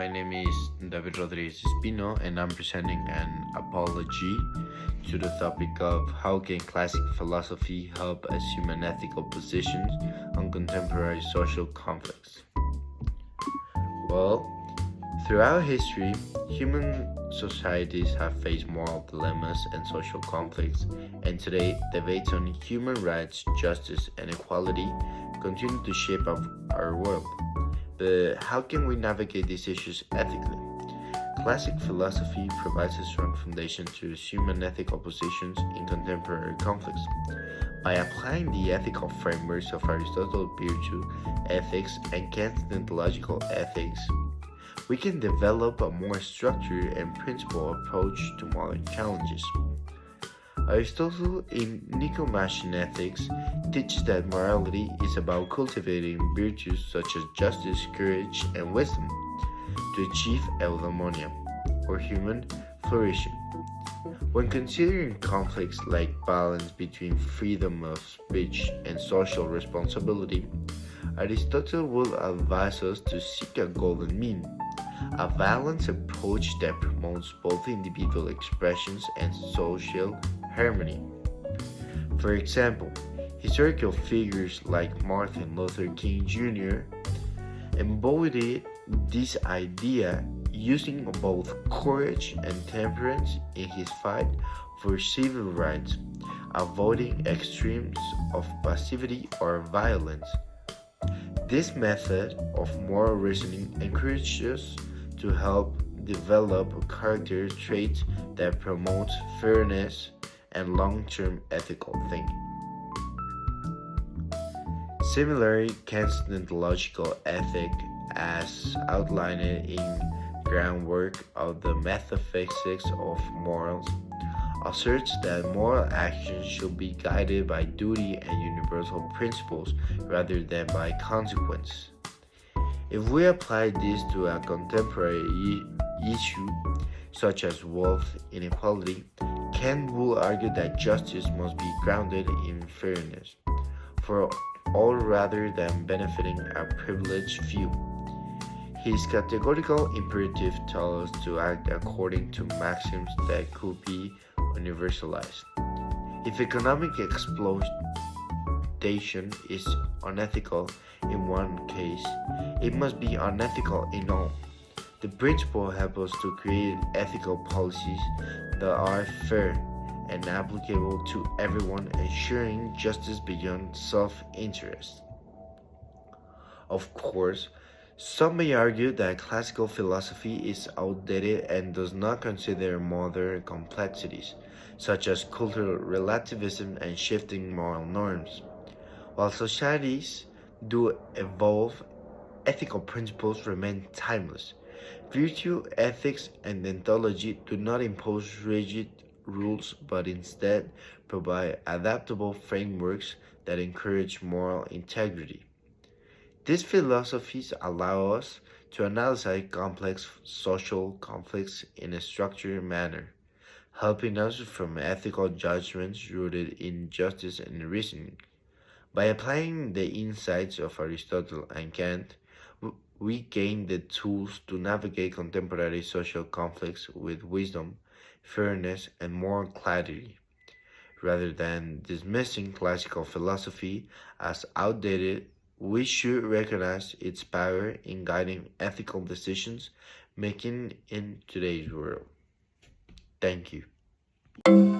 my name is David Rodriguez Espino, and I'm presenting an apology to the topic of how can classic philosophy help assume an ethical position on contemporary social conflicts. Well, throughout history, human societies have faced moral dilemmas and social conflicts, and today debates on human rights, justice, and equality continue to shape our world. But how can we navigate these issues ethically? Classic philosophy provides a strong foundation to assume an ethical positions in contemporary conflicts. By applying the ethical frameworks of Aristotle's virtue ethics and Kant's ontological ethics, we can develop a more structured and principled approach to modern challenges. Aristotle in Nicomachean Ethics teaches that morality is about cultivating virtues such as justice, courage, and wisdom to achieve eudaimonia, or human flourishing. When considering conflicts like balance between freedom of speech and social responsibility, Aristotle will advise us to seek a golden mean, a balanced approach that promotes both individual expressions and social harmony. For example, historical figures like Martin Luther King Jr. embodied this idea using both courage and temperance in his fight for civil rights, avoiding extremes of passivity or violence. This method of moral reasoning encourages us to help develop character traits that promote fairness and long-term ethical thinking. Similarly, Kant's ontological ethic, as outlined in groundwork of the metaphysics of morals, asserts that moral actions should be guided by duty and universal principles rather than by consequence. If we apply this to a contemporary issue, such as wealth inequality, Kant will argue that justice must be grounded in fairness for all rather than benefiting a privileged few. His categorical imperative tells us to act according to maxims that could be universalized. If economic exploitation is unethical in one case, it must be unethical in all. The principle helps us to create ethical policies that are fair and applicable to everyone, ensuring justice beyond self-interest. Of course, some may argue that classical philosophy is outdated and does not consider modern complexities, such as cultural relativism and shifting moral norms. While societies do evolve, ethical principles remain timeless. Virtue, ethics, and ontology do not impose rigid rules but instead provide adaptable frameworks that encourage moral integrity. These philosophies allow us to analyze complex social conflicts in a structured manner, helping us from ethical judgments rooted in justice and reasoning. By applying the insights of Aristotle and Kant, we gain the tools to navigate contemporary social conflicts with wisdom, fairness, and moral clarity. Rather than dismissing classical philosophy as outdated, we should recognize its power in guiding ethical decisions making in today's world. Thank you.